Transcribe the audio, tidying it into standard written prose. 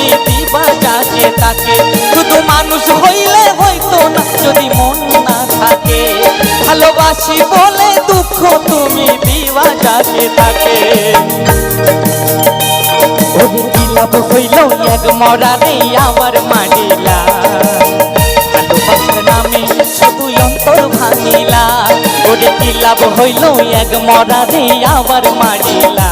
তুমি দিবা যাকে তাকে। শুধু মানুষ হইলে হয়তো না যদি মন না থাকে, ভালোবাসি বলে দুঃখ তুমি দিবা যাকে তাকে। ওরে কি লাভ হইল এক মরারে আমার মানিলা, ভালোবাসার নামে শুধু অন্তর ভাঙিলা। ওরে কি লাভ হইল এক মরারে আমার মানিলা।